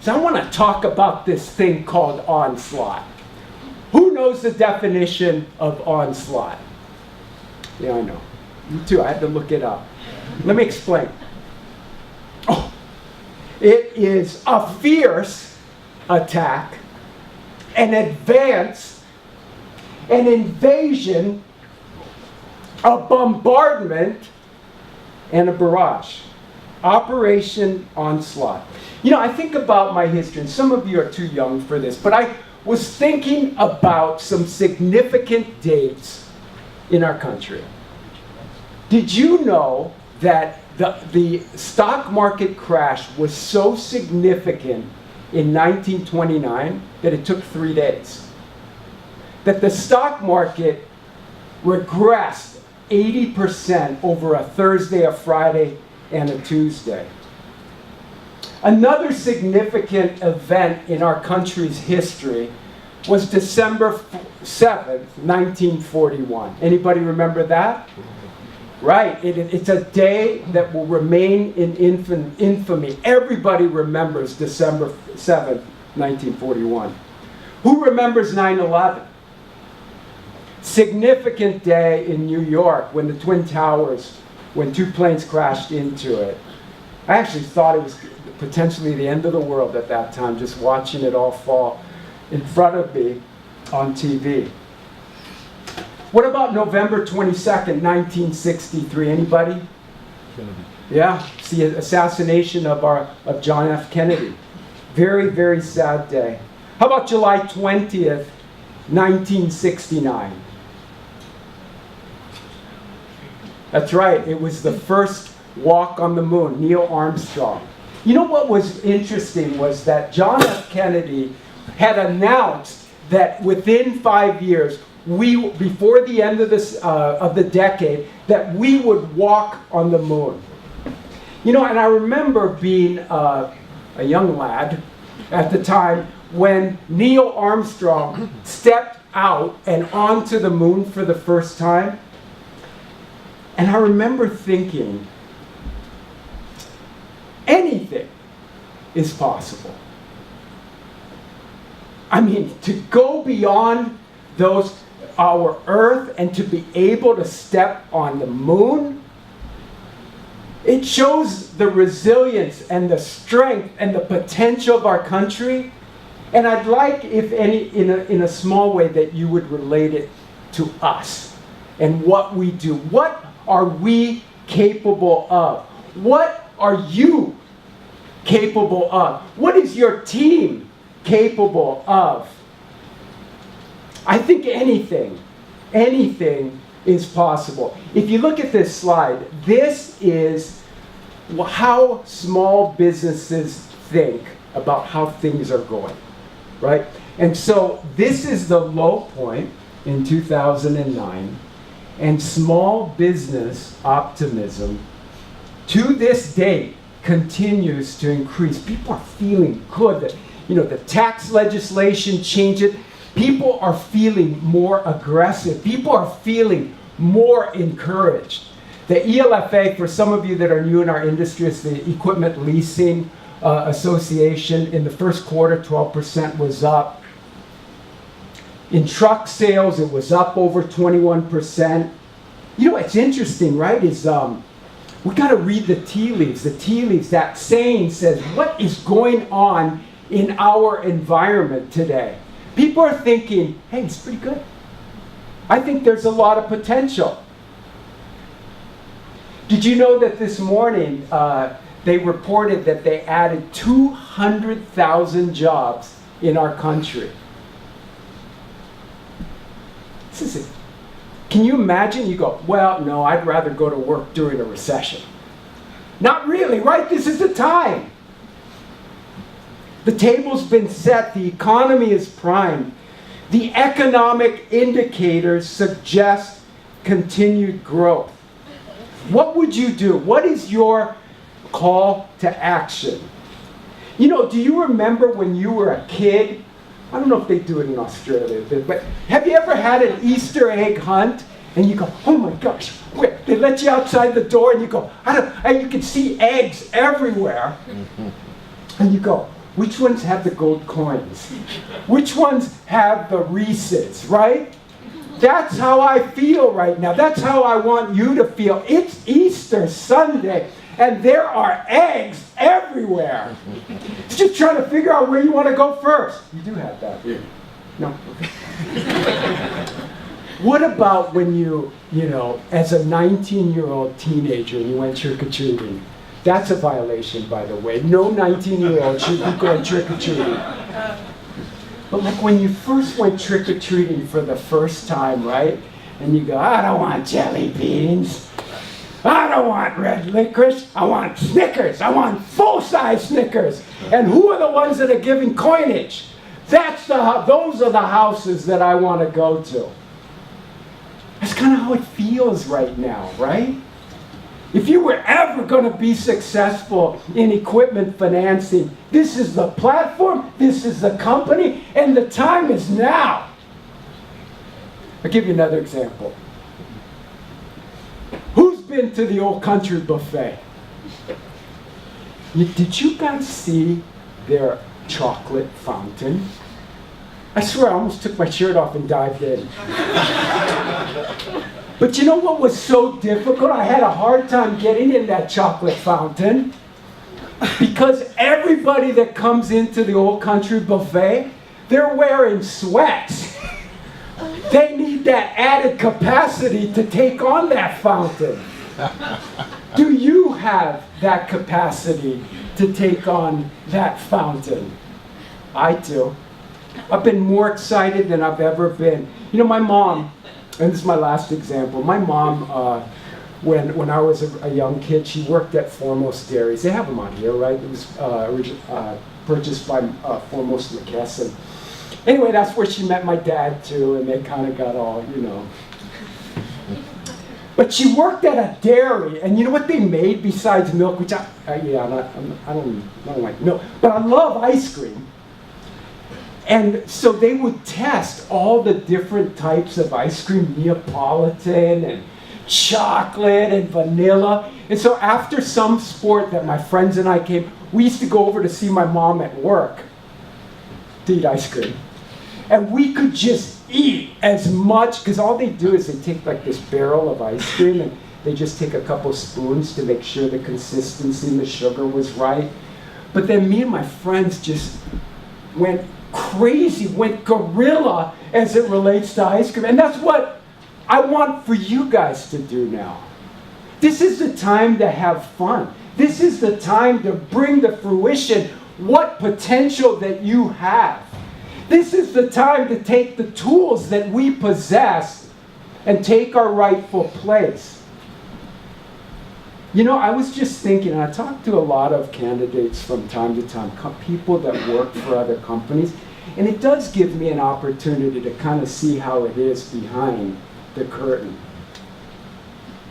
So I want to talk about this thing called onslaught. Who knows the definition of onslaught? Yeah, I know. Me too. I had to look it up. Let me explain. Oh, it is a fierce attack, an advance, an invasion, a bombardment, and a barrage. Operation Onslaught. You know, I think about my history, and some of you are too young for this, but I was thinking about some significant dates in our country. Did you know that the stock market crash was so significant in 1929 that it took 3 days? That the stock market regressed 80% over a Thursday, a Friday, and a Tuesday. Another significant event in our country's history was December 7th, 1941. Anybody remember that? Right, it's a day that will remain in infamy. Everybody remembers December 7th, 1941. Who remembers 9/11? Significant day in New York when the Twin Towers, when 2 planes crashed into it. I actually thought it was potentially the end of the world at that time, just watching it all fall in front of me on TV. What about November 22nd, 1963? Anybody? Kennedy. Yeah, it's the assassination of John F. Kennedy. Very, very sad day. How about July 20th, 1969? That's right, it was the first walk on the moon, Neil Armstrong. You know what was interesting was that John F. Kennedy had announced that within 5 years, before the end of the decade, that we would walk on the moon. You know, and I remember being a young lad at the time when Neil Armstrong stepped out and onto the moon for the first time. And I remember thinking, anything is possible. I mean, to go beyond our Earth and to be able to step on the moon, it shows the resilience and the strength and the potential of our country. And I'd like, if any, in a small way, that you would relate it to us and what we do. What are we capable of? What are you capable of? What is your team capable of? I think anything is possible. If you look at this slide, this is how small businesses think about how things are going, right? And so this is the low point in 2009, and small business optimism to this date continues to increase. People are feeling good that, you know, the tax legislation changed it. People are feeling more aggressive. People are feeling more encouraged. The ELFA, for some of you that are new in our industry, is the Equipment Leasing Association. In the first quarter, 12% was up. In truck sales, it was up over 21%. You know what's interesting, right, is we got to read the tea leaves. The tea leaves, that saying says, what is going on in our environment today? People are thinking, hey, it's pretty good. I think there's a lot of potential. Did you know that this morning they reported that they added 200,000 jobs in our country? This is it. Can you imagine? You go, well, no, I'd rather go to work during a recession. Not really, right? This is the time. The table's been set. The economy is primed. The economic indicators suggest continued growth. What would you do? What is your call to action? You know, do you remember when you were a kid? I don't know if they do it in Australia, but have you ever had an Easter egg hunt? And you go, oh my gosh, they let you outside the door and you go, and you can see eggs everywhere. And you go, Which ones have the gold coins? Which ones have the Reese's, right? That's how I feel right now. That's how I want you to feel. It's Easter Sunday, and there are eggs everywhere. It's just trying to figure out where you want to go first. You do have that. Yeah. No? Okay. What about when you as a 19-year-old teenager, you went trick-or-treating? That's a violation, by the way. No 19-year-old should be going trick-or-treating. But like when you first went trick-or-treating for the first time, right? And you go, I don't want jelly beans. I don't want red licorice. I want Snickers. I want full-size Snickers. And who are the ones that are giving coinage? Those are the houses that I want to go to. That's kind of how it feels right now, right? If you were ever going to be successful in equipment financing, this is the platform, this is the company, and the time is now. I'll give you another example. Who's been to the Old Country Buffet? Did you guys see their chocolate fountain? I swear I almost took my shirt off and dived in. But you know what was so difficult? I had a hard time getting in that chocolate fountain because everybody that comes into the Old Country Buffet, they're wearing sweats. They need that added capacity to take on that fountain. Do you have that capacity to take on that fountain? I do. I've been more excited than I've ever been. You know, my mom, and this is my last example, my mom, when I was a young kid, she worked at Foremost Dairies. They have them on here, right? It was purchased by Foremost McKesson. Anyway, that's where she met my dad, too, and they kind of got all, But she worked at a dairy, and you know what they made besides milk? Which I don't like milk, but I love ice cream. And so they would test all the different types of ice cream, Neapolitan and chocolate and vanilla. And so after some sport that my friends and I came, we used to go over to see my mom at work to eat ice cream. And we could just eat as much, because all they do is they take like this barrel of ice cream and they just take a couple spoons to make sure the consistency and the sugar was right. But then me and my friends just went crazy, went gorilla as it relates to ice cream. And that's what I want for you guys to do now. This is the time to have fun. This is the time to bring to fruition what potential that you have. This is the time to take the tools that we possess and take our rightful place. You know, I was just thinking, and I talk to a lot of candidates from time to time, people that work for other companies, and it does give me an opportunity to kind of see how it is behind the curtain.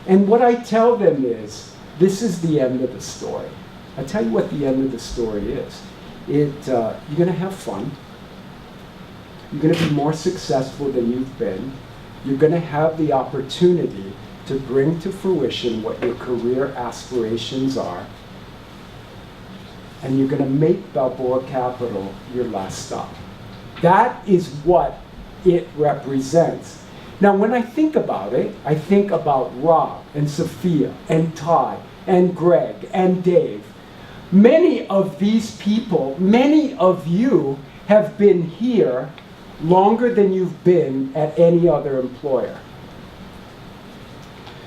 And what I tell them is, this is the end of the story. I tell you what the end of the story is. You're going to have fun. You're going to be more successful than you've been. You're going to have the opportunity to bring to fruition what your career aspirations are. And you're going to make Balboa Capital your last stop. That is what it represents. Now, when I think about it, I think about Rob and Sophia and Todd and Greg and Dave. Many of these people, many of you have been here longer than you've been at any other employer.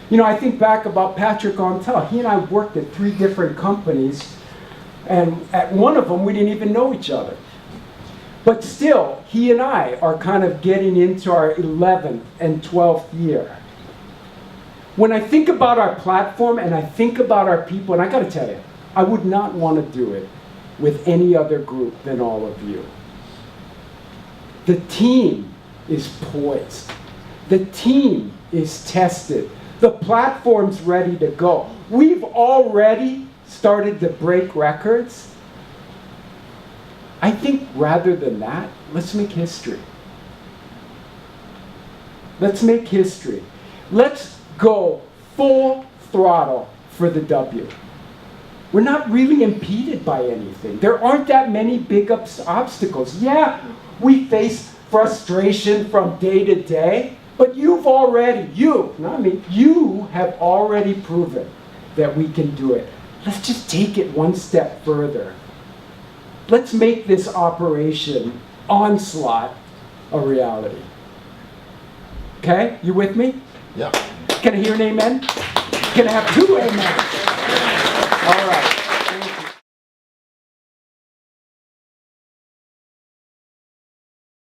You know, I think back about Patrick Ontel. He and I worked at 3 different companies, and at one of them we didn't even know each other. But still, he and I are kind of getting into our 11th and 12th year. When I think about our platform and I think about our people, and I got to tell you, I would not want to do it with any other group than all of you. The team is poised. The team is tested. The platform's ready to go. We've already started to break records. I think rather than that, let's make history. Let's make history. Let's go full throttle for the W. we're not really impeded by anything. There aren't that many big obstacles. Yeah, we face frustration from day to day, but not me, you have already proven that we can do it. Let's just take it one step further. Let's make this Operation Onslaught a reality. Okay? You with me? Yeah. Can I hear an amen? Can I have two amens? All right.